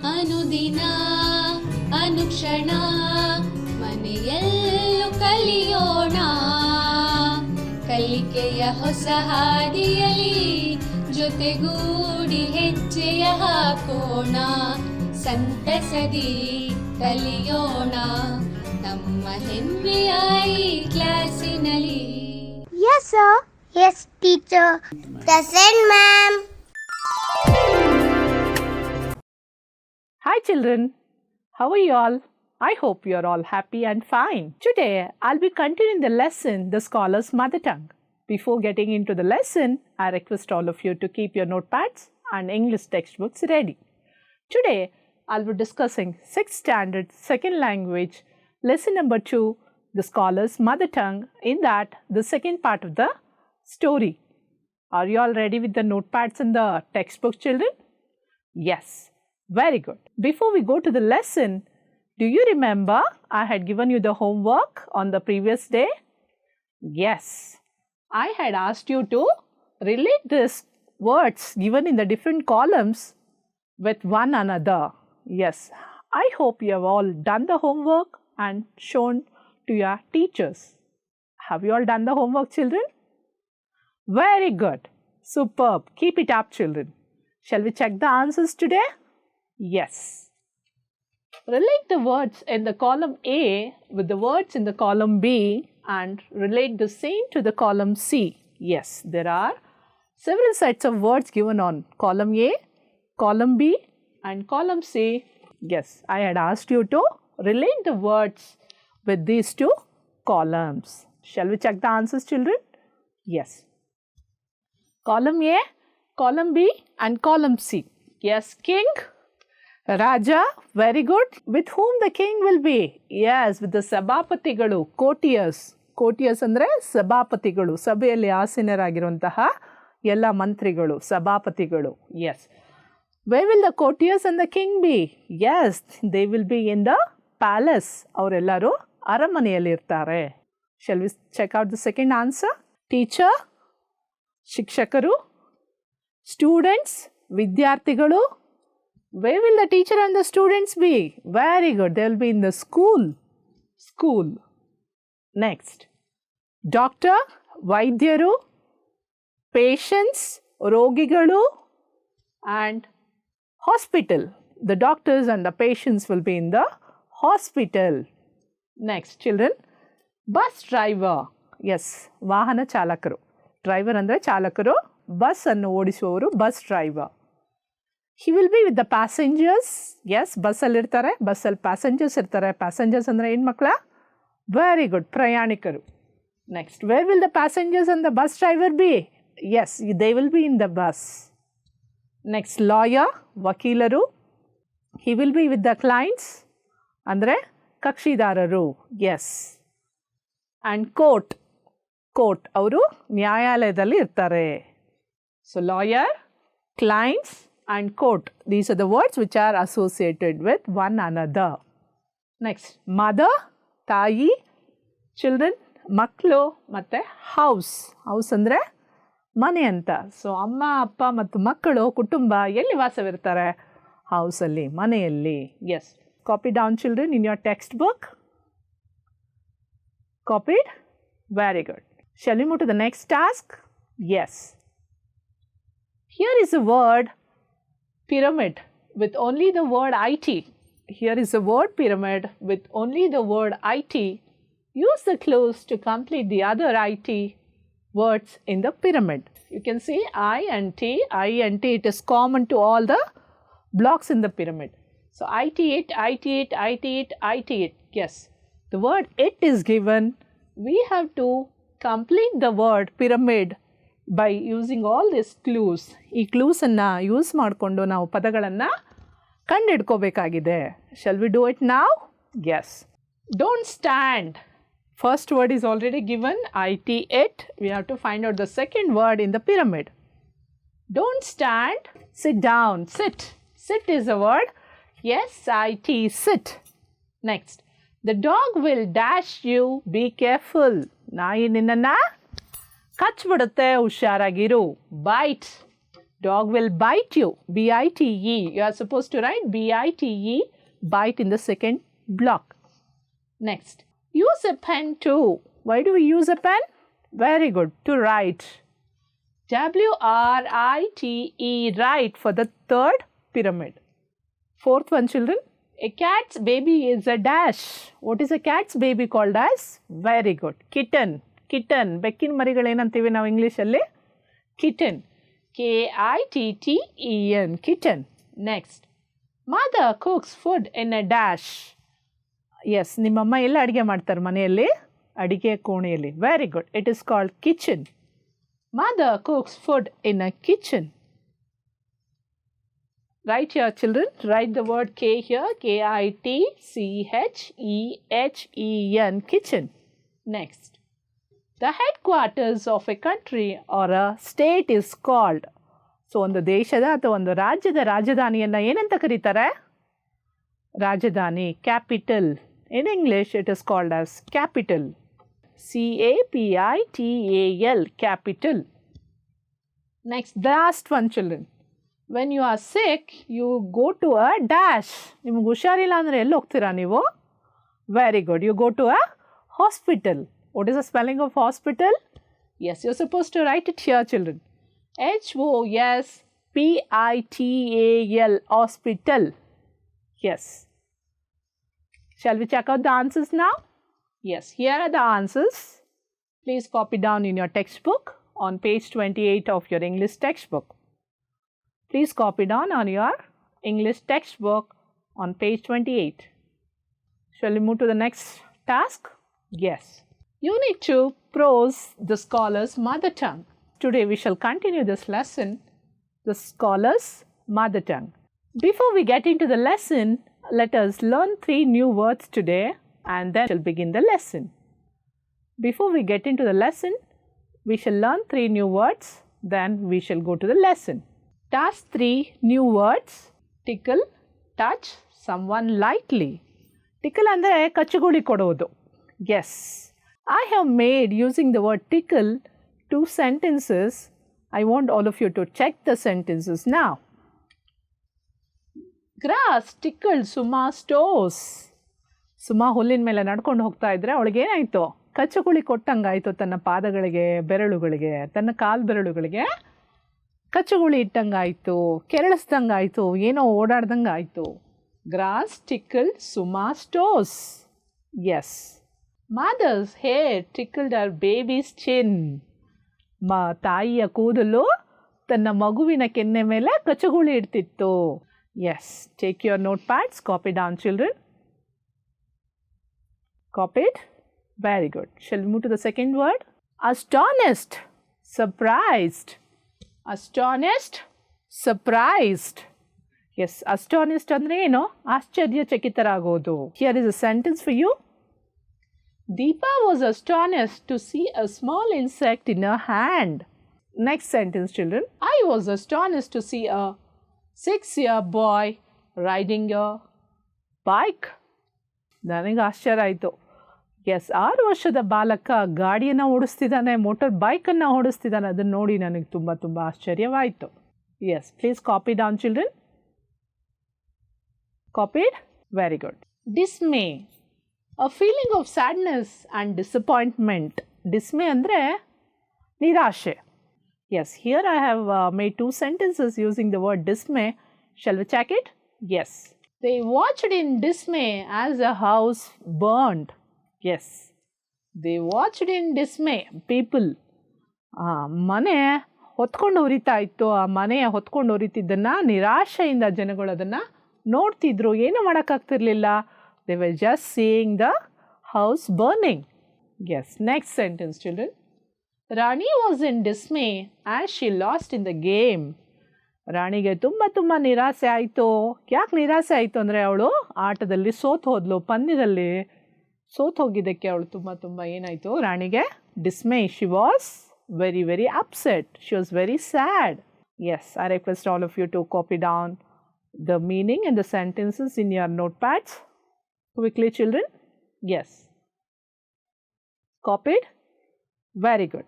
ಅನುದಿನ ಅನುಕ್ಷಣ ಮನೆಯಲ್ಲೂ ಕಲಿಯೋಣ, ಕಲಿಕೆಯ ಹೊಸ ಹಾದಿಯಲಿ ಜೊತೆಗೂಡಿ ಹೆಜ್ಜೆಯ ಹಾಕೋಣ, ಸಂತಸದಿ ಕಲಿಯೋಣ ನಮ್ಮ ಹೆಮ್ಮೆಯ ಈ ಕ್ಲಾಸಿನಲ್ಲಿ. Yes sir. Yes teacher. Present ma'am. Hi children, how are you all? I hope you are all happy and fine. Today I'll be continuing the lesson, The Scholar's Mother Tongue. Before getting into the lesson, I request all of you to keep your notepads and English textbooks ready. Today I'll be discussing 6th standard second language lesson number 2, The Scholar's Mother Tongue, in that the second part of the story. Are you all ready with the notepads and the textbook, children? Yes, very good. Before we go to the lesson, do you remember I had given you the homework on the previous day? Yes, I had asked you to relate these words given in the different columns with one another. Yes, I hope you have all done the homework and shown to your teachers. Have you all done the homework, children? Very good. Superb. Keep it up, children. Shall we check the answers today? Yes. Relate the words in the column A with the words in the column B and relate the same to the column C. Yes, there are several sets of words given on column A, column B and column C. Yes, I had asked you to relate the words with these two columns. Shall we check the answers, children? Yes. Column A, column B and column C. Yes, king, Raja, very good. With whom the king will be? Yes, with the Sabapatigalu, courtiers. Courtiers andre Sabapatigalu, ಸಭೆಯಲ್ಲಿ ಆಸೀನರಾಗಿರುವಂತಹ ಎಲ್ಲ ಮಂತ್ರಿಗಳು, ಸಭಾಪತಿಗಳು. Yes. Where will the courtiers and the king be? Yes, they will be in the palace. ಅವರೆಲ್ಲರೂ ಅರಮನೆಯಲ್ಲಿ ಇರ್ತಾರೆ. Shall we check out the second answer? Teacher, ಶಿಕ್ಷಕರು, students, ವಿದ್ಯಾರ್ಥಿಗಳು. Where will the teacher and the students be? Very good. They will be in the school. School. Next. Doctor, ವೈದ್ಯರು, patients, ರೋಗಿಗಳು, and hospital. The doctors and the patients will be in the hospital. Next, children. Bus driver. Yes, ವಾಹನ ಚಾಲಕರು. Driver ಅಂದರೆ ಚಾಲಕರು, bus ಅನ್ನು ಓಡಿಸುವವರು bus driver. He will be with the passengers. Yes, ಬಸ್ಸಲ್ಲಿ ಇರ್ತಾರೆ, ಬಸ್ಸಲ್ಲಿ ಪ್ಯಾಸೆಂಜರ್ಸ್ ಇರ್ತಾರೆ. ಪ್ಯಾಸೆಂಜರ್ಸ್ ಅಂದರೆ ಏನು ಮಕ್ಕಳ? ವೆರಿ ಗುಡ್, ಪ್ರಯಾಣಿಕರು. Next, where will the passengers and the bus driver be? Yes, they will be in the bus. Next, lawyer, ವಕೀಲರು. He will be with the clients ಅಂದರೆ ಕಕ್ಷಿದಾರರು. ಎಸ್. ಆ್ಯಂಡ್ ಕೋರ್ಟ್, ಕೋರ್ಟ್ ಅವರು ನ್ಯಾಯಾಲಯದಲ್ಲಿ ಇರ್ತಾರೆ. So lawyer, clients and court, these are the words which are associated with one another. Next, mother, ತಾಯಿ, children, ಮಕ್ಕಳು, ಮತ್ತು house. house ಅಂದರೆ ಮನೆ ಅಂತ. ಸೊ ಅಮ್ಮ, ಅಪ್ಪ ಮತ್ತು ಮಕ್ಕಳು, ಕುಟುಂಬ ಎಲ್ಲಿ ವಾಸವಿರ್ತಾರೆ? ಹೌಸಲ್ಲಿ, ಮನೆಯಲ್ಲಿ. S. Copy down, children, in your textbook. Copied? Very good. Shall we move to the next task? Yes. Here is a word pyramid with only the word IT. Here is a word pyramid with only the word IT. Use the clues to complete the other IT words in the pyramid. You can see I and T. It is common to all the blocks in the pyramid. So IT it. Yes. The word it is given. We have to complete the word pyramid by using all these clues. ಈ ಕ್ಲೂಸನ್ನು use ಮಾಡಿಕೊಂಡು ನಾವು ಪದಗಳನ್ನು ಕಂಡುಹಿಡ್ಕೋಬೇಕಾಗಿದೆ. Shall we do it now? Yes. Don't stand. First word is already given, IT, it. We have to find out the second word in the pyramid. Don't stand, sit down, sit. Sit is a word. Yes, IT, sit. Next, the dog will dash you, be careful. ನಾಯಿ ನಿನ್ನನ್ನು ಕಚ್ಬಿಡುತ್ತೆ, ಹುಷಾರಾಗಿರು. Bite. Dog will bite you. B-I-T-E. You are supposed to write B-I-T-E, bite in the second block. Next, use a pen too. Why do we use a pen? Very good, to write. W-R-I-T-E, write for the third pyramid. Fourth one, children. A cat's baby is a dash. What is a cat's baby called as? Very good. Kitten. Kitten. ಬೆಕ್ಕಿನ ಮರಿಗಳೇನಂತೀವಿ ನಾವು ಇಂಗ್ಲೀಷಲ್ಲಿ? Kitten. K-I-T-T-E-N. Kitten. Next. Mother cooks food in a dash. Yes, ನಿಮ್ಮಮ್ಮ ಎಲ್ಲ ಅಡುಗೆ ಮಾಡ್ತಾರೆ ಮನೆಯಲ್ಲಿ? ಅಡಿಗೆ ಕೋಣೆಯಲ್ಲಿ. Very good. It is called kitchen. Mother cooks food in a kitchen. Write here, children. Write the word K here. K-I-T-C-H-E-H-E-N. Kitchen. Next. The headquarters of a country or a state is called. So, ಒಂದು ದೇಶದ ಅಥವಾ ಒಂದು ರಾಜ್ಯದ ರಾಜಧಾನಿಯನ್ನು ಏನಂತ ಕರೀತಾರೆ? ರಾಜಧಾನಿ, capital. In English, it is called as capital. C-A-P-I-T-A-L. Capital. Next, the last one, children. When you are sick, you go to a dash. ನಿಮಗೆ ಹುಷಾರಿಲ್ಲ ಅಂದರೆ ಎಲ್ಲಿ ಹೋಗ್ತೀರಾ ನೀವು? Very good. You go to a hospital. What is the spelling of hospital? Yes, you're supposed to write it here, children. H-O-S-P-I-T-A-L. Hospital. Yes. Shall we check out the answers now? Yes, here are the answers. Please copy down in your textbook on page 28 of your English textbook. Please copy down on your English textbook on page 28. Shall we move to the next task? Yes. Unit 2, Prose, the Scholar's Mother Tongue. Today we shall continue this lesson, the Scholar's Mother Tongue. Before we get into the lesson, let us learn 3 new words today and then we'll begin the lesson. Before we get into the lesson, we shall learn 3 new words, then we shall go to the lesson. Task 3, new words. Tickle, touch someone lightly. Tickle ಅಂದರೆ ಕಚ್ಚುಗುಳಿ ಕೊಡುವುದು. Yes. I have made using the word tickle 2 sentences. I want all of you to check the sentences now. Grass tickled Suma's toes. Suma ಹುಲ್ಲಿನ ಮೇಲೆ ನಡ್ಕೊಂಡು ಹೋಗ್ತಾ ಇದ್ರೆ ಅವಳಿಗೇನಾಯಿತು? ಕಚ್ಚುಗುಳಿ ಕೊಟ್ಟಂಗಾಯಿತು ತನ್ನ ಪಾದಗಳಿಗೆ, ಬೆರಳುಗಳಿಗೆ, ತನ್ನ ಕಾಲು ಬೆರಳುಗಳಿಗೆ ಕಚ್ಚುಗುಳಿ ಇಟ್ಟಂಗಾಯಿತು, ಕೆರಳಿಸ್ದಂಗಾಯಿತು, ಏನೋ ಓಡಾಡ್ದಂಗಾಯಿತು. Grass tickled Suma's toes. Yes. Mother's hair tickled her baby's chin. ತಾಯಿಯ ಕೂದಲು ತನ್ನ ಮಗುವಿನ ಕೆನ್ನೆ ಮೇಲೆ ಕಚ್ಚುಗುಳಿ ಇಡ್ತಿತ್ತು. Yes. Take your notepads, copy down, children. Copied? Very good. Shall we move to the second word? Astonished, surprised. Astonished, surprised. Yes, astonished ಅಂದರೆ ಏನು? ಆಶ್ಚರ್ಯಚಕಿತರಾಗೋದು. Here is a sentence for you. Deepa was astonished to see a small insect in her hand. Next sentence, children. I was astonished to see a 6-year boy riding a bike. ನನಗೆ ಆಶ್ಚರ್ಯ ಆಯಿತು. S, 6 ವರ್ಷದ ಬಾಲಕ ಗಾಡಿಯನ್ನು ಓಡಿಸ್ತಿದ್ದಾನೆ, motor ಬೈಕನ್ನು ಓಡಿಸ್ತಿದ್ದಾನೆ. ಅದನ್ನು ನೋಡಿ ನನಗೆ ತುಂಬ ಆಶ್ಚರ್ಯವಾಯಿತು. Yes, please copy down, children. Copied? Very good. Dismay, a feeling of sadness and disappointment. Dismay ಅಂದರೆ ನಿರಾಶೆ. Yes, here I have made 2 sentences using the word dismay. Shall we check it? Yes. They watched in dismay as the house burned. Yes. They watched in dismay. People. ಮನೆ ಹೊತ್ಕೊಂಡು ಉರಿತಾ ಇತ್ತು. ಆ ಮನೆಯ ಹೊತ್ಕೊಂಡು ಉರಿತಿದ್ದನ್ನು ನಿರಾಶೆಯಿಂದ ಜನಗಳು ಅದನ್ನು ನೋಡ್ತಿದ್ರು. ಏನು ಮಾಡೋಕ್ಕಾಗ್ತಿರ್ಲಿಲ್ಲ. They were just seeing the house burning. Yes. Next sentence, children. Rani was in dismay as she lost in the game. ರಾಣಿಗೆ ತುಂಬ ನಿರಾಸೆ ಆಯಿತು. ಯಾಕೆ ನಿರಾಸೆ ಆಯಿತು ಅಂದರೆ ಅವಳು ಆಟದಲ್ಲಿ ಸೋತು ಹೋದ್ಲು. ಪಂದ್ಯದಲ್ಲಿ ಸೋತು ಹೋಗಿದ್ದಕ್ಕೆ ಅವಳು ತುಂಬ ಏನಾಯಿತು ರಾಣಿಗೆ? Dismay. She was very upset. She was very sad. Yes, I request all of you to copy down the meaning and the sentences in your notepads. Quickly, children. Yes. Copied? Very good.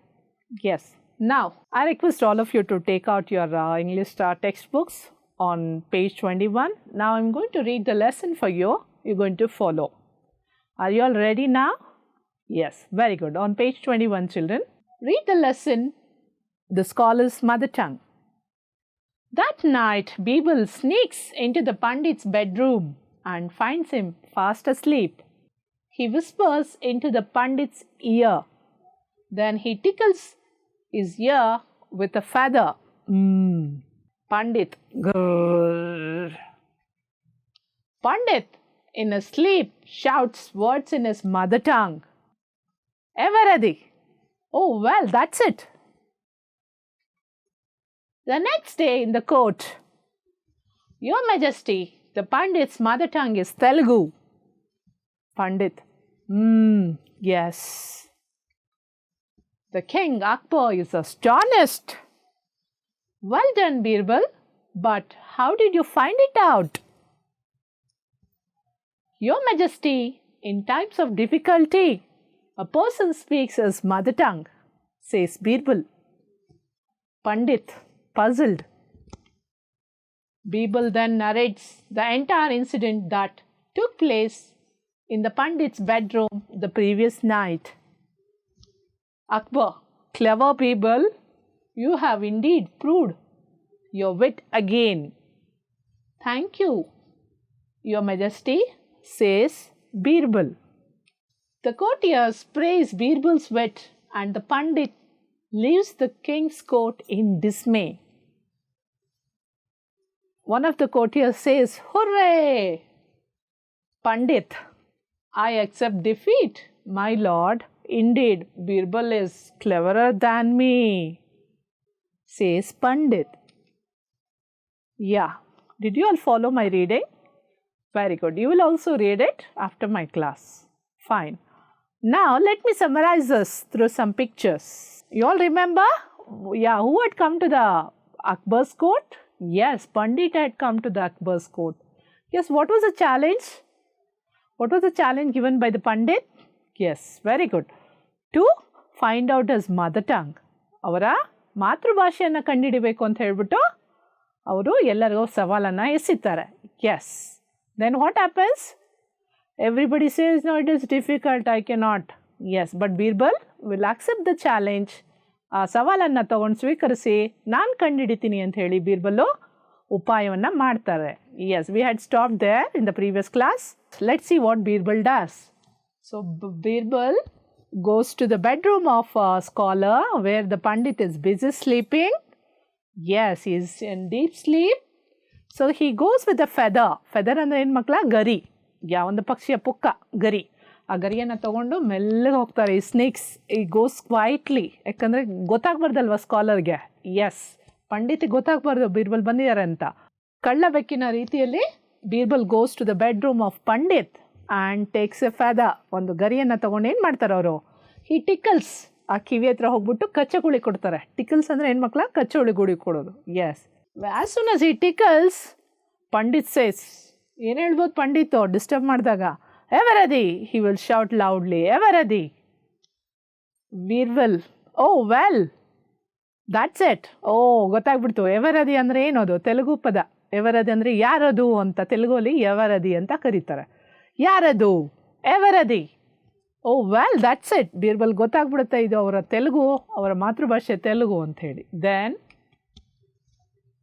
Yes. Now, I request all of you to take out your English textbooks on page 21. Now, I'm going to read the lesson for you. You're going to follow. Are you all ready now? Yes, very good. On page 21, children, read the lesson, The Scholar's Mother Tongue. That night, Birbal sneaks into the Pandit's bedroom and finds him fast asleep. He whispers into the Pandit's ear. Then he tickles his ear with a feather. Pandit. Grrr. Pandit, in his sleep, shouts words in his mother tongue. Everadi. Oh, well, that's it. The next day in the court, Your Majesty, the Pandit's mother tongue is Telugu. Pandit. Yes. The king Akbar is astonished. Well done, Birbal, but how did you find it out? Your Majesty, in times of difficulty, a person speaks his mother tongue, says Birbal. Pandit, puzzled. Birbal then narrates the entire incident that took place in the Pandit's bedroom the previous night. Akbar, clever Birbal, you have indeed proved your wit again. Thank you, Your Majesty, says Birbal. The courtiers praise Birbal's wit and the Pandit leaves the king's court in dismay. One of the courtiers says, Hooray! Pandit, I accept defeat, my lord. Indeed, Birbal is cleverer than me, says Pandit. Yeah, did you all follow my reading? Very good. You will also read it after my class. Fine. Now, let me summarize this through some pictures. You all remember? Yeah, who had come to the Akbar's court? Yes, Pandit had come to the Akbar's court. Yes, what was the challenge? What was the challenge given by the Pandit? Yes, very good. To find out his mother tongue. ಅವರ ಮಾತೃಭಾಷೆಯನ್ನು ಕಂಡುಹಿಡಿಬೇಕು ಅಂತ ಹೇಳ್ಬಿಟ್ಟು ಅವರು ಎಲ್ಲರಿಗೂ ಸವಾಲನ್ನು ಎಸಿತಾರೆ. Yes. Then what happens? Everybody says, no, it is difficult, I cannot. Yes, but Birbal will accept the challenge. ಆ ಸವಾಲನ್ನು ತಗೊಂಡು ಸ್ವೀಕರಿಸಿ ನಾನು ಕಂಡುಹಿಡಿತೀನಿ ಅಂತ ಹೇಳಿ ಬೀರ್ಬಲ್ಲು ಉಪಾಯವನ್ನು ಮಾಡ್ತಾರೆ. Yes, we had stopped there in the previous class. Let's see what Birbal does. So, Birbal goes to the bedroom of a scholar where the Pandit is busy sleeping. Yes, he is in deep sleep. So, he goes with a feather. Feather ಅಂದರೆ ಏನು ಮಕ್ಕಳ? ಗರಿ. ಒಂದು ಪಕ್ಷಿಯ ಪುಕ್ಕ, ಗರಿ. ಆ ಗರಿಯನ್ನು ತಗೊಂಡು ಮೆಲ್ಲಗೆ ಹೋಗ್ತಾರೆ. ಈ ಸ್ನೇಕ್ಸ್ ಈ ಗೋಸ್ ಕ್ವೈಟ್ಲಿ, ಯಾಕಂದರೆ ಗೊತ್ತಾಗ್ಬಾರ್ದಲ್ವ ಸ್ಕಾಲರ್ಗೆ. ಎಸ್, ಪಂಡಿತಿಗೆ ಗೊತ್ತಾಗ್ಬಾರ್ದು ಬೀರ್ಬಲ್ ಬಂದಿದ್ದಾರೆ ಅಂತ. ಕಳ್ಳ ಬೆಕ್ಕಿನ ರೀತಿಯಲ್ಲಿ Birbal goes to the bedroom of Pandit and takes a feather. ಒಂದು ಗರಿಯನ್ನು ತಗೊಂಡು ಏನು ಮಾಡ್ತಾರೆ ಅವರು? ಈ ಟಿಕಲ್ಸ್, ಆ ಕಿವಿ ಹತ್ರ ಹೋಗ್ಬಿಟ್ಟು ಕಚ್ಚಗುಳಿ ಕೊಡ್ತಾರೆ. ಟಿಕಲ್ಸ್ ಅಂದರೆ ಏನು ಮಕ್ಕಳ? ಕಚ್ಚಗುಳಿ ಗುಳಿ ಕೊಡೋದು. ಎಸ್, ಆ್ಯಸ್ ಸೂನ್ ಆಸ್ ಈ ಟಿಕಲ್ಸ್, ಪಂಡಿತ್ ಸೇಸ್, ಏನು ಹೇಳ್ಬೋದು ಪಂಡಿತು ಡಿಸ್ಟರ್ಬ್ ಮಾಡಿದಾಗ? Everadi, he will shout loudly, Everadi. Birbal, oh well, that's it. Oh, ಗೊತ್ತಾಗ್ಬಿಡ್ತು. ಎವರದಿ ಅಂದರೆ ಏನದು? ತೆಲುಗು ಪದ. ಎವರದಿ ಅಂದರೆ ಯಾರದು ಅಂತ ತೆಲುಗಲ್ಲಿ ಎವರದಿ ಅಂತ ಕರೀತಾರೆ. ಯಾರದು? ಎವರದಿ. Oh well, that's it. Birbal ಗೊತ್ತಾಗ್ಬಿಡುತ್ತೆ ಇದು ಅವರ ತೆಲುಗು, ಅವರ ಮಾತೃಭಾಷೆ ತೆಲುಗು ಅಂತ ಹೇಳಿ. Then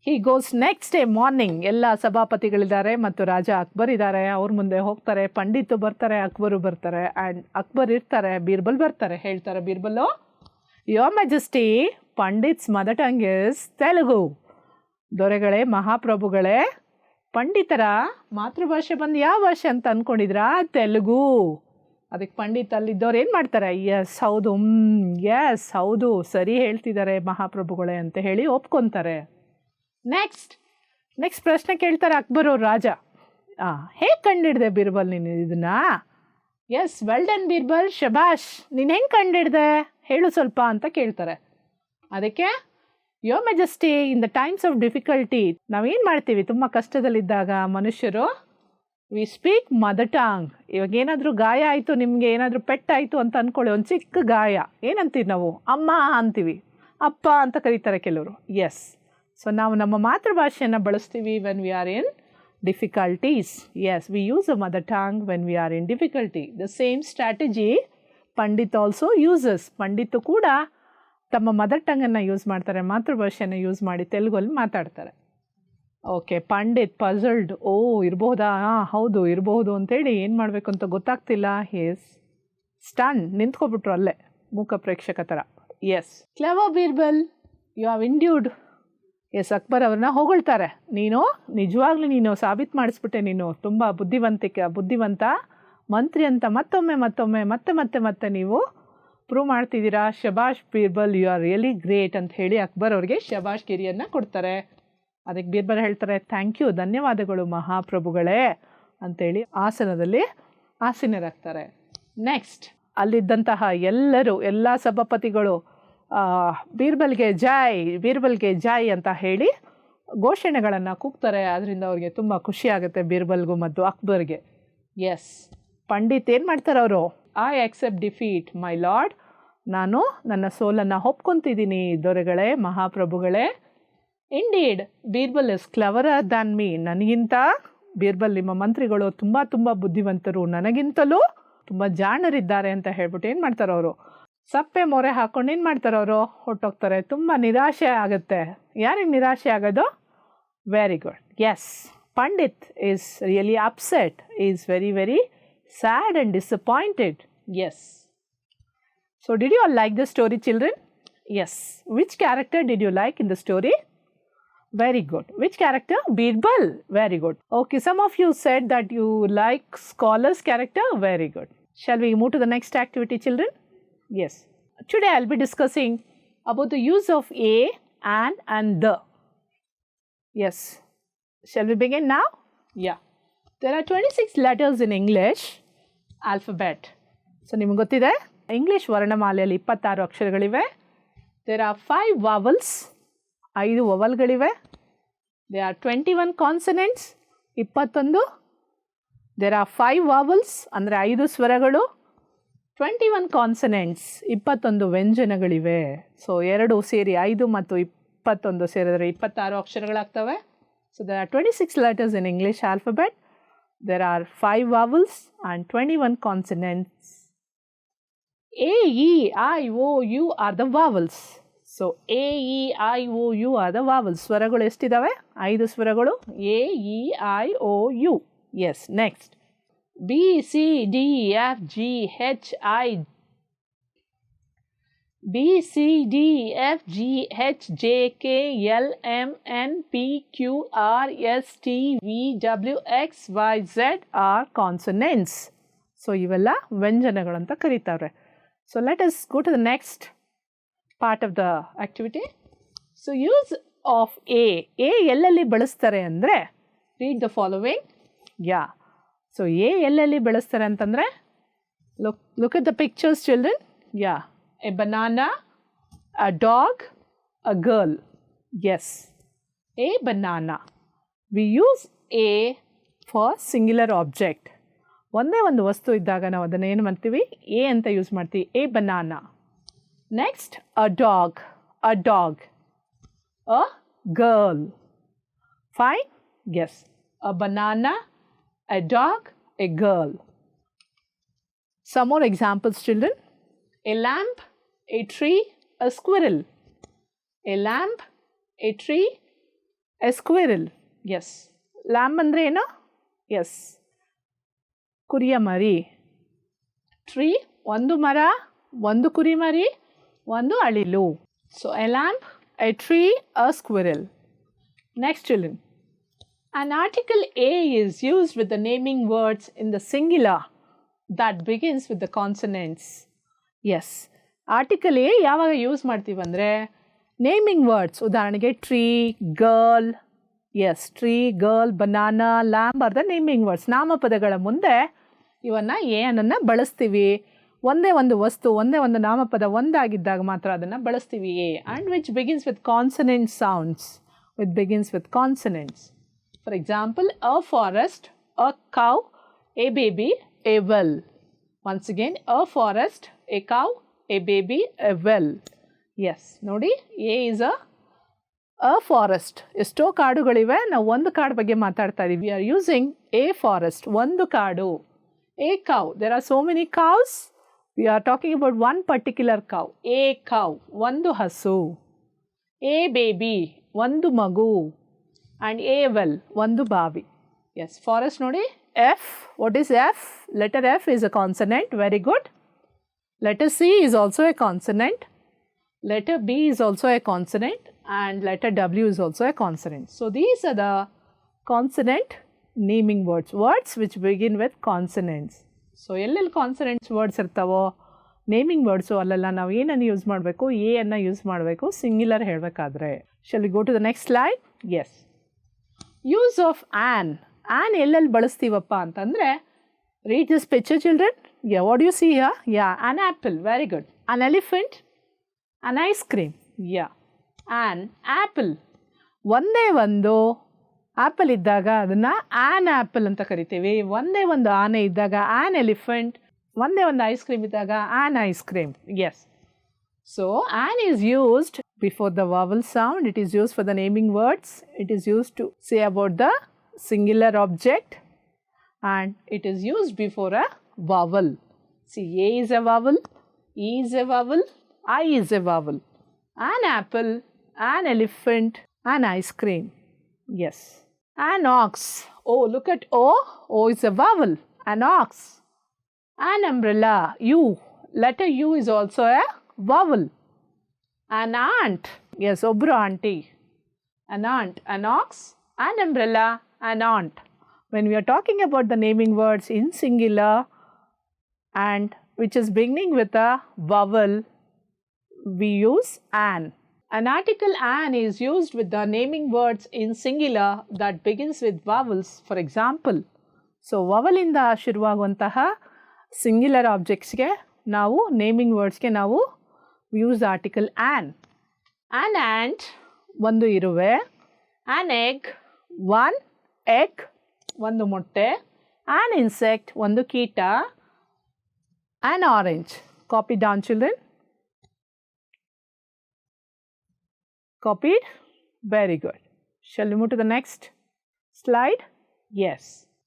he goes next day morning. ಎಲ್ಲ ಸಭಾಪತಿಗಳಿದ್ದಾರೆ ಮತ್ತು ರಾಜ ಅಕ್ಬರ್ ಇದ್ದಾರೆ. ಅವ್ರ ಮುಂದೆ ಹೋಗ್ತಾರೆ. ಪಂಡಿತು ಬರ್ತಾರೆ, ಅಕ್ಬರು ಬರ್ತಾರೆ. ಆ್ಯಂಡ್ ಅಕ್ಬರ್ ಇರ್ತಾರೆ, ಬೀರ್ಬಲ್ ಬರ್ತಾರೆ. ಹೇಳ್ತಾರೆ Birbal, your majesty, pandits mother tongue is Telugu. ದೊರೆಗಳೇ, ಮಹಾಪ್ರಭುಗಳೇ, ಪಂಡಿತರ ಮಾತೃಭಾಷೆ ಬಂದು ಯಾವ ಭಾಷೆ ಅಂತ ಅಂದ್ಕೊಂಡಿದ್ರಾ? ತೆಲುಗು. ಅದಕ್ಕೆ ಪಂಡಿತ್ ಅಲ್ಲಿದ್ದವ್ರು ಏನು ಮಾಡ್ತಾರೆ? ಎಸ್ ಹೌದು, ಎಸ್ ಹೌದು, ಸರಿ ಹೇಳ್ತಿದ್ದಾರೆ ಮಹಾಪ್ರಭುಗಳೇ ಅಂತ ಹೇಳಿ ಒಪ್ಕೊತಾರೆ. ನೆಕ್ಸ್ಟ್ ಪ್ರಶ್ನೆ ಕೇಳ್ತಾರೆ ಅಕ್ಬರ್ ಅವ್ರ ರಾಜ. ಹೇಗೆ ಕಂಡಿಡ್ದೆ ಬೀರ್ಬಲ್ ನೀನು ಇದನ್ನ? ಎಸ್, ವೆಲ್ ಡನ್ ಬೀರ್ಬಲ್, ಶಬಾಷ್, ನೀನು ಹೆಂಗೆ ಕಂಡಿಡ್ದೆ ಹೇಳು ಸ್ವಲ್ಪ ಅಂತ ಕೇಳ್ತಾರೆ. ಅದಕ್ಕೆ your majesty, in the times of difficulty, ನಾವೇನು ಮಾಡ್ತೀವಿ ತುಂಬ ಕಷ್ಟದಲ್ಲಿದ್ದಾಗ ಮನುಷ್ಯರು? We speak mother tongue. ಇವಾಗ ಏನಾದರೂ ಗಾಯ ಆಯಿತು, ನಿಮಗೆ ಏನಾದರೂ ಪೆಟ್ಟಾಯಿತು ಅಂತ ಅಂದ್ಕೊಳ್ಳಿ, ಒಂದು ಚಿಕ್ಕ ಗಾಯ, ಏನಂತೀವಿ ನಾವು? ಅಮ್ಮ ಅಂತೀವಿ. ಅಪ್ಪ ಅಂತ ಕರೀತಾರೆ ಕೆಲವರು. ಎಸ್, ಸೊ ನಾವು ನಮ್ಮ ಮಾತೃಭಾಷೆಯನ್ನು ಬಳಸ್ತೀವಿ when we are in difficulties. Yes, we use a mother tongue when we are in difficulty. The same strategy Pandit also uses. Pandit ಕೂಡ ತಮ್ಮ ಮದರ್ ಟಂಗನ್ನು ಯೂಸ್ ಮಾಡ್ತಾರೆ, ಮಾತೃಭಾಷೆಯನ್ನು ಯೂಸ್ ಮಾಡಿ ತೆಲುಗಲ್ಲಿ ಮಾತಾಡ್ತಾರೆ. ಓಕೆ, ಪಂಡಿತ್ ಪಝಲ್ಡ್, ಓ ಇರಬಹುದಾ, ಹಾಂ ಹೌದು ಇರಬಹುದು ಅಂತೇಳಿ ಏನು ಮಾಡಬೇಕು ಅಂತ ಗೊತ್ತಾಗ್ತಿಲ್ಲ. ಎಸ್, ಸ್ಟನ್, ನಿಂತ್ಕೊಬಿಟ್ರು ಅಲ್ಲೇ ಮೂಕ ಪ್ರೇಕ್ಷಕ ಥರ. Yes, clever Birbal, you have indeed. Yes, Akbar ಅವ್ರನ್ನ ಹೊಗಳ್ತಾರೆ, ನೀನು ನಿಜವಾಗ್ಲೂ ನೀನು ಸಾಬೀತು ಮಾಡಿಸ್ಬಿಟ್ಟೆ, ನೀನು ತುಂಬ ಬುದ್ಧಿವಂತ ಮಂತ್ರಿ ಅಂತ ಮತ್ತೆ ನೀವು ಪ್ರೂವ್ ಮಾಡ್ತಿದ್ದೀರಾ. ಶಬಾಷ್ Birbal, you are really great ಅಂತ ಹೇಳಿ ಅಕ್ಬರ್ ಅವ್ರಿಗೆ ಶಬಾಷ್ ಗಿರಿಯನ್ನು ಕೊಡ್ತಾರೆ. ಅದಕ್ಕೆ ಬೀರ್ಬಲ್ ಹೇಳ್ತಾರೆ, ಥ್ಯಾಂಕ್ ಯು, ಧನ್ಯವಾದಗಳು ಮಹಾಪ್ರಭುಗಳೇ ಅಂತೇಳಿ ಆಸನದಲ್ಲಿ ಆಸೀನರಾಗ್ತಾರೆ. ನೆಕ್ಸ್ಟ್, ಅಲ್ಲಿದ್ದಂತಹ ಎಲ್ಲ ಸಭಾಪತಿಗಳು ಬೀರ್ಬಲ್ಗೆ ಜೈ ಅಂತ ಹೇಳಿ ಘೋಷಣೆಗಳನ್ನು ಕೂಗ್ತಾರೆ. ಅದರಿಂದ ಅವ್ರಿಗೆ ತುಂಬ ಖುಷಿ ಆಗುತ್ತೆ ಬೀರ್ಬಲ್ಗೂ ಮತ್ತು ಅಕ್ಬರ್ಗೆ. ಎಸ್, ಪಂಡಿತ್ ಏನು ಮಾಡ್ತಾರೆ ಅವರು, I accept defeat my lord, ನಾನು ನನ್ನ ಸೋಲನ್ನು ಒಪ್ಕೊತಿದ್ದೀನಿ ದೊರೆಗಳೇ, ಮಹಾಪ್ರಭುಗಳೇ. Indeed Birbal is cleverer than me, ನನಗಿಂತ ಬೀರ್ಬಲ್ ನಿಮ್ಮ ಮಂತ್ರಿಗಳು ತುಂಬ ಬುದ್ಧಿವಂತರು, ನನಗಿಂತಲೂ ತುಂಬ ಜಾಣರಿದ್ದಾರೆ ಅಂತ ಹೇಳ್ಬಿಟ್ಟು ಏನು ಮಾಡ್ತಾರೆ ಅವರು, ಸಪ್ಪೆ ಮೊರೆ ಹಾಕ್ಕೊಂಡು ಏನು ಮಾಡ್ತಾರೆ ಅವರು, ಹೊರಟೋಗ್ತಾರೆ. ತುಂಬ ನಿರಾಶೆ ಆಗುತ್ತೆ. ಯಾರಿಗೆ ನಿರಾಶೆ ಆಗೋದು? Very good. Yes, Pandit is really upset, is very sad and disappointed. Yes, so did you all like the story children? Yes, which character did you like in the story? Very good. Which character? Birbal. Very good. Okay, some of you said that you like scholar's character. Very good. Shall we move to the next activity, children? Yes. Today I'll be discussing about the use of a, and the. Yes. Shall we begin now? Yeah. There are 26 letters in English alphabet. So, ನಿಮಗೆ ಗೊತ್ತಿದೆ English ವರ್ಣಮಾಲೆಯಲ್ಲಿ 26 ಅಕ್ಷರಗಳಿವೆ. There are 5 vowels. 5 ವವಲ್ಗಳಿವೆ. They are 21 consonants, 21. There are 5 vowels ಅಂದರೆ 5 ಸ್ವರಗಳು, 21 consonants, 21 ವ್ಯಂಜನಗಳಿವೆ. So 2 ಸೇರಿ 5 ಮತ್ತು 21 ಸೇರಿದರೆ 26 ಅಕ್ಷರಗಳಾಗ್ತವೆ. So there are 26 letters in English alphabet. There are 5 vowels and 21 consonants. A, E, I, O, U are the vowels. So A, E, I, O, U are the vowels. ಸ್ವರಗಳು ಎಷ್ಟಿದ್ದಾವೆ? 5 ಸ್ವರಗಳು, A, E, I, O, U. Yes, next B, C, D, F, G, H, I, B, C, D, F, G, H, J, K, L, M, N, P, Q, R, S, T, V, W, X, Y, Z are consonants. So ಇವೆಲ್ಲ ವ್ಯಂಜನಗಳಂತ ಕರೀತಾರೆ. So let us go to the next part of the activity. So use of a ಎಲ್ಲೆಲ್ಲಿ ಬಳಸ್ತಾರೆ ಅಂದರೆ, read the following. Yeah, so a ಎಲ್ಲೆಲ್ಲಿ ಬಳಸ್ತಾರೆ ಅಂತಂದರೆ, look at the pictures children. Yeah, a banana, a dog, a girl. Yes, a banana. We use a for singular object. ಒಂದೇ ಒಂದು ವಸ್ತು ಇದ್ದಾಗ ನಾವು ಅದನ್ನು ಏನು ಮಾಡ್ತೀವಿ, a ಅಂತ ಯೂಸ್ ಮಾಡ್ತೀವಿ, a banana. Next, a dog, a girl. Fine? Yes. A banana, a dog, a girl. Some more examples, children. A lamp, a tree, a squirrel. A lamp, a tree, a squirrel. Yes. Lamp andre ena? Yes. Kuriya mari. Tree, ಒಂದು ಮರ, ಒಂದು ಕುರಿ ಮರಿ, ಒಂದು ಅಳಿಲು. So A lamp, A tree, a squirrel. Next children, an article a is used with the naming words in the singular that begins with the consonants. Yes, article a ಯಾವಾಗ use ಮಾಡ್ತೀವಿ ಅಂದರೆ ನೇಮಿಂಗ್ ವರ್ಡ್ಸ್, ಉದಾಹರಣೆಗೆ tree, girl. Yes, tree, girl, banana, lamp are the naming words. ನಾಮಪದಗಳ ಮುಂದೆ ಇವನ್ನು A ಅನ್ನನ್ನು ಬಳಸ್ತೀವಿ. ಒಂದೇ ಒಂದು ವಸ್ತು, ಒಂದೇ ಒಂದು ನಾಮಪದ ಒಂದಾಗಿದ್ದಾಗ ಮಾತ್ರ ಅದನ್ನು ಬಳಸ್ತೀವಿ a. And which begins with consonant sounds, with begins with consonants. For example, a forest, a cow, a baby, a well. Once again, a forest, a cow, a baby, a well. Yes ನೋಡಿ, a is a forest. ಎಷ್ಟೋ ಕಾಡುಗಳಿವೆ, ನಾವು ಒಂದು ಕಾಡು ಬಗ್ಗೆ ಮಾತಾಡ್ತಾ ಇದ್ದೀವಿ. We are using a forest, ಒಂದು ಕಾಡು. A cow, there are so many cows. We are talking about one particular cow. A cow, ಒಂದು ಹಸು. ಎ ಬೇಬಿ, ಒಂದು ಮಗು. ಆ್ಯಂಡ್ ಎ ವೆಲ್, ಒಂದು ಬಾವಿ. ಎಸ್, ಫಾರೆಸ್ಟ್ ನೋಡಿ. F, what is F? Letter F is a consonant. Very good. Letter C is also a consonant. Letter B is also a consonant. And letter W is also a consonant. So, these are the consonant naming words. Words which begin with consonants. So, ಎಲ್ಲೆಲ್ಲಿ consonants words ಇರ್ತಾವೋ naming words ಅಲ್ಲೆಲ್ಲ ನಾವು ಏನನ್ನು use ಮಾಡಬೇಕು? A ಅನ್ನು use ಮಾಡಬೇಕು singular ಹೇಳಬೇಕಾದ್ರೆ. Shall we go to the next slide? Yes. Use of an. An ಎಲ್ಲೆಲ್ಲಿ ಬಳಸ್ತೀವಪ್ಪ ಅಂತಂದರೆ, read this picture, children. Yeah, what do you see here? Yeah, an apple. Very good. An elephant. An ice cream. Yeah. An apple. ಒಂದೇ ಒಂದು apple ಇದ್ದಾಗ ಅದನ್ನು on apple ಅಂತ ಕರಿತೀವಿ. ಒಂದೇ ಒಂದು ಆನೆ ಇದ್ದಾಗ ಆನ್ ಎಲಿಫೆಂಟ್. ಒಂದೇ ಒಂದು ಐಸ್ ಕ್ರೀಮ್ ಇದ್ದಾಗ an ice cream. Yes. So an is used before the vowel sound. It is used for the naming words. It is used to say about the singular object. And it is used before a vowel. See, A is a vowel, E is a vowel, I is a vowel. An apple, an elephant, an ice cream. Yes. An ox. Oh, look at O. O is a vowel. An ox. An umbrella. U. Letter U is also a vowel. An aunt. Yes, obro auntie. An aunt. An ox, an umbrella, an aunt. When we are talking about the naming words in singular and which is beginning with a vowel, we use an. An article an is used with the naming words in singular that begins with vowels. For example, so vowel ಇಂದ ಶುರುವಾಗುವಂತಹ singular objectsಗೆ ನಾವು naming wordsಗೆ ನಾವು use the article an. An ant, ಒಂದು ಇರುವೆ. An egg, one egg, ಒಂದು ಮೊಟ್ಟೆ. An insect, ಒಂದು ಕೀಟ. An orange. Copy down, children. Copied? Very good. Shall we move to the next slide? Yes.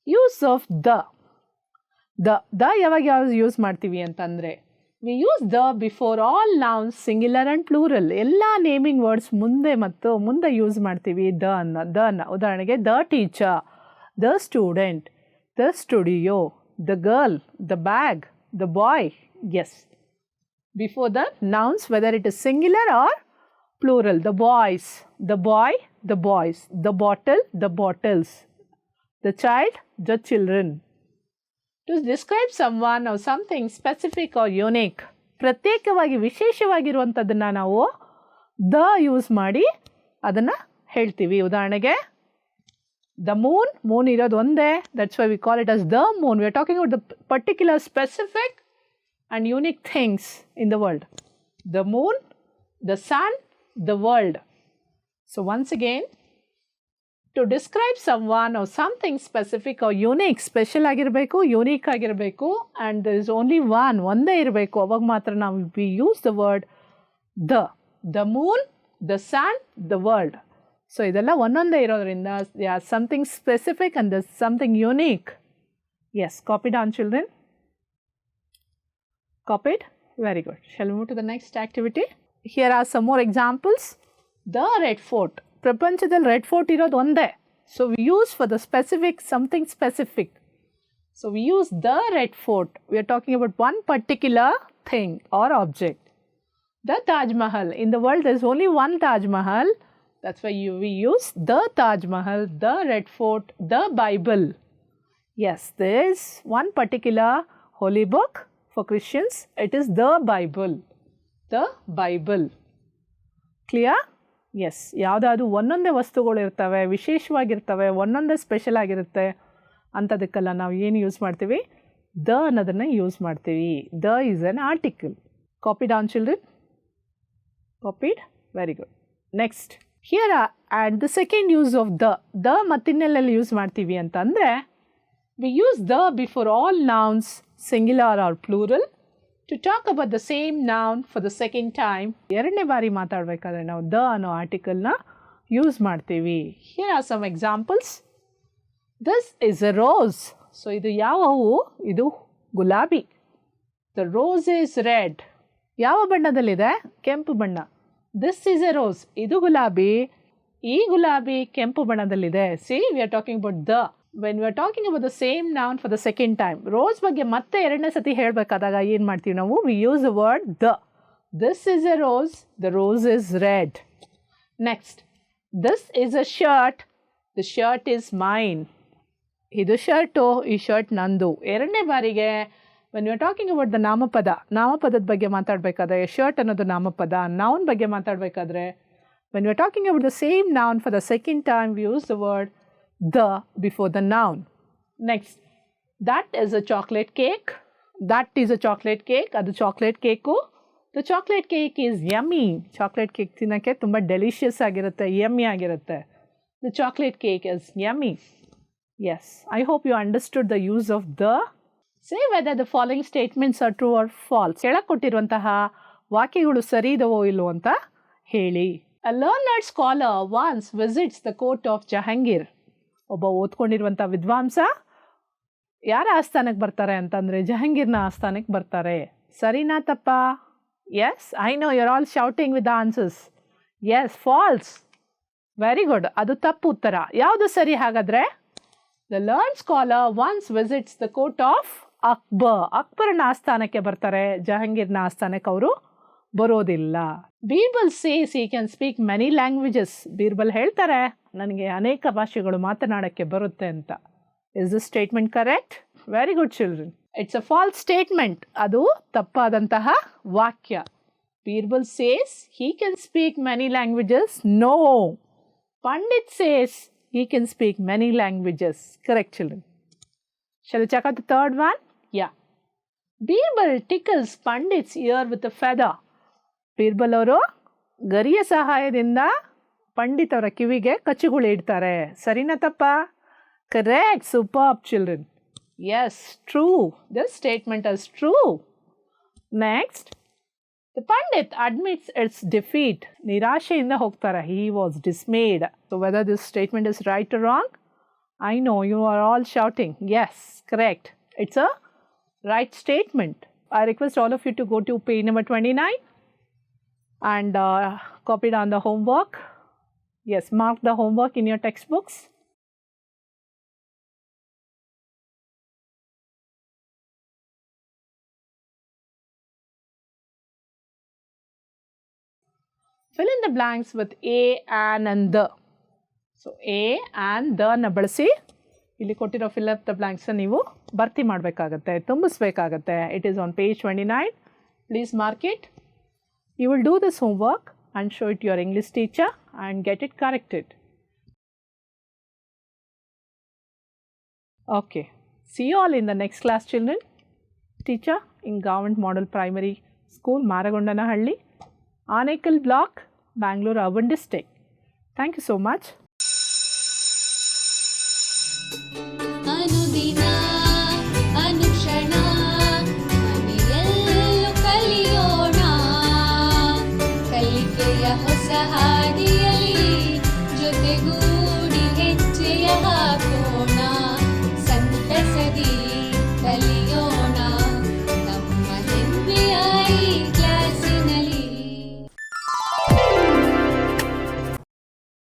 Use of the. The ಯಾವಾಗ use ಮಾಡ್ತೀವಿ ಅಂತಂದರೆ, we use the before all nouns singular and plural. ಎಲ್ಲ naming words ಮುಂದೆ use ಮಾಡ್ತೀವಿ the ಉದಾಹರಣೆಗೆ the teacher, the student, the studio, the girl, the bag, the boy. Yes. Before the nouns, whether it is singular or plural. The boys, the boy, the boys. The bottle, the bottles. The child, the children. To describe someone or something specific or unique. ಪ್ರತ್ಯೇಕವಾಗಿ ವಿಶೇಷವಾಗಿರುವಂಥದ್ದನ್ನು ನಾವು the use ಮಾಡಿ ಅದನ್ನು ಹೇಳ್ತೀವಿ. ಉದಾಹರಣೆಗೆ the moon ಇರೋದು ಒಂದೇ. That's why we call it as the moon. We are talking about the particular specific and unique things in the world. The moon, the sun, the world. So once again, to describe someone or something specific or unique, special ಆಗಿರಬೇಕು, unique ಆಗಿರಬೇಕು, and there is only one, ಒಂದೇ ಇರಬೇಕು. ಅವಾಗ ಮಾತ್ರ ನಾವು we use the word the moon, the sun, the world. So ಇದೆಲ್ಲ ಒಂದೊಂದೇ ಇರೋದ್ರಿಂದ they are something specific and the something unique. Yes, copied on children? Copied? Very good. Shall we move to the next activity? Here are some more examples. The Red Fort. ಪ್ರಪಂಚದಲ್ಲಿ red fort ಇರೋದು ಒಂದೇ. So we use for the specific something specific. So we use the red fort. V are talking about one particular thing R object. The Taj Mahal. In the world there is only one Taj Mahal. That's why we use the Taj Mahal, the Red Fort, the Bible. Yes, there is one particular holy book for Christians. It is the Bible. The Bible. Clear? Yes. ಯಾವುದಾದ್ರು ಒಂದೊಂದೇ ವಸ್ತುಗಳು ಇರ್ತವೆ, ವಿಶೇಷವಾಗಿರ್ತವೆ, ಒಂದೊಂದೇ special ಆಗಿರುತ್ತೆ ಅಂಥದಕ್ಕೆಲ್ಲ ನಾವು ಏನು use ಮಾಡ್ತೀವಿ? The ಅನ್ನೋದನ್ನು ಯೂಸ್ ಮಾಡ್ತೀವಿ. The is on article. Copy down, children? Copied? Very good. Next. Here and the second use of the ಮತ್ತಿನ್ನೆಲ್ಲೆಲ್ಲಿ ಯೂಸ್ ಮಾಡ್ತೀವಿ ಅಂತಂದರೆ, we use the before all nouns singular or plural To talk about the same noun for the second time, ಎರಡನೇ ಬಾರಿ ಮಾತಾಡಬೇಕಾದ್ರೆ ನಾವು the ಅನ್ನೋ ಆರ್ಟಿಕಲ್ನ use ಮಾಡ್ತೀವಿ. Here are some examples. This is a rose. So ಇದು ಯಾವ ಹೂವು? ಇದು ಗುಲಾಬಿ. The rose is red. ಯಾವ ಬಣ್ಣದಲ್ಲಿದೆ? ಕೆಂಪು ಬಣ್ಣ. This is a rose. ಇದು ಗುಲಾಬಿ. ಈ ಗುಲಾಬಿ ಕೆಂಪು ಬಣ್ಣದಲ್ಲಿದೆ. See, we are talking about the. When we are talking about the same noun for the second time, rose ಬಗ್ಗೆ ಮತ್ತೆ ಎರಡನೇ ಸತಿ ಹೇಳಬೇಕಾದಾಗ ಏನು ಮಾಡ್ತೀವಿ ನಾವು? We use the word the. This is a rose. The rose is red. Next, this is a shirt. The shirt is mine. ಇದು shirt, ಈ shirt ನಂದು. ಎರಡನೇ ಬಾರಿಗೆ when we are talking about the ನಾಮಪದ, ನಾಮಪದದ ಬಗ್ಗೆ ಮಾತಾಡಬೇಕಾದ್ರೆ ಶರ್ಟ್ ಅನ್ನೋದು ನಾಮಪದ. Noun ಬಗ್ಗೆ ಮಾತಾಡಬೇಕಾದ್ರೆ when we are talking about the same noun for the second time, we use the word the before the noun. Next, that is a chocolate cake. That is a chocolate cake. ಅದು chocolate cake. The chocolate cake is yummy. Chocolate cake ತಿನ್ನೋಕ್ಕೆ ತುಂಬ delicious ಆಗಿರುತ್ತೆ, yummy ಆಗಿರುತ್ತೆ. The chocolate cake is yummy. Yes, I hope you understood the use of the. Say whether the following statements are true or false. ಕೆಳಗೆ ಕೊಟ್ಟಿರುವಂತಹ ವಾಕ್ಯಗಳು ಸರಿ ಇದವೋ ಇಲ್ಲವೋ ಅಂತ ಹೇಳಿ. A learned scholar once visits the court of Jahangir. ಒಬ್ಬ ಓದ್ಕೊಂಡಿರುವಂಥ ವಿದ್ವಾಂಸ ಯಾರ ಆಸ್ಥಾನಕ್ಕೆ ಬರ್ತಾರೆ ಅಂತಂದರೆ ಜಹಂಗೀರ್ನ ಆಸ್ಥಾನಕ್ಕೆ ಬರ್ತಾರೆ. ಸರಿನಾ ತಪ್ಪ? Yes, I know you are all shouting with the answers. Yes, false. Very good, ಅದು ತಪ್ಪು ಉತ್ತರ. ಯಾವುದು ಸರಿ ಹಾಗಾದರೆ? The learned scholar once visits the court of Akbar. ಅಕ್ಬರ್ನ ಆಸ್ಥಾನಕ್ಕೆ ಬರ್ತಾರೆ, ಜಹಂಗೀರ್ನ ಆಸ್ಥಾನಕ್ಕೆ ಅವರು ಬರೋದಿಲ್ಲ. Birbal says he can speak many languages. Birbal ಹೇಳ್ತಾರೆ ನನಗೆ ಅನೇಕ ಭಾಷೆಗಳು ಮಾತನಾಡೋಕ್ಕೆ ಬರುತ್ತೆ ಅಂತ. Is this statement correct? Very good children. It's a false statement. ಅದು ತಪ್ಪಾದಂತಹ ವಾಕ್ಯ. Birbal says he can speak many languages. No. Pandit says he can speak many languages. Correct, children. Shall we check out the third one? Yeah. Birbal tickles Pandit's ear with a feather. Birbal ಅವರು ಗರಿಯ ಸಹಾಯದಿಂದ ಪಂಡಿತ್ ಅವರ ಕಿವಿಗೆ ಕಚ್ಚುಗಳು ಇಡ್ತಾರೆ. ಸರಿನಾ ತಪ್ಪ? Correct. Superb, children. Yes, true. This statement is true. Next, the Pandit admits its defeat. ನಿರಾಶೆಯಿಂದ ಹೋಗ್ತಾರೆ. He was dismayed. So whether this statement is right or wrong, I know you are all shouting. Yes, correct. It's a right statement. I request all of you to go to page number 29 and copy down the homework. Yes, mark the homework in your textbooks. Fill in the blanks with a, an and the. So a and the ನ ಬಳಸಿ ಇಲ್ಲಿ ಕೊಟ್ಟಿರೋ fill up the blanks ನೀವು ಭರ್ತಿ ಮಾಡಬೇಕಾಗತ್ತೆ, ತುಂಬಿಸಬೇಕಾಗತ್ತೆ. It is on page 29. Please mark it. You will do this homework and show it to your English teacher and get it corrected. Okay. See you all in the next class, children. Teacher in Government Model Primary School, Maragondanahally, Anekal Block, Bangalore Urban District. Thank you so much. ಅನುದಿನ ಅನುಕ್ಷಣ ಮನೆಯಲ್ಲೂ ಕಲಿಯೋಣ, ಕಲಿಕೆಯ ಹೊಸ ಹಾದಿಯಲ್ಲಿ ಜೊತೆಗೂ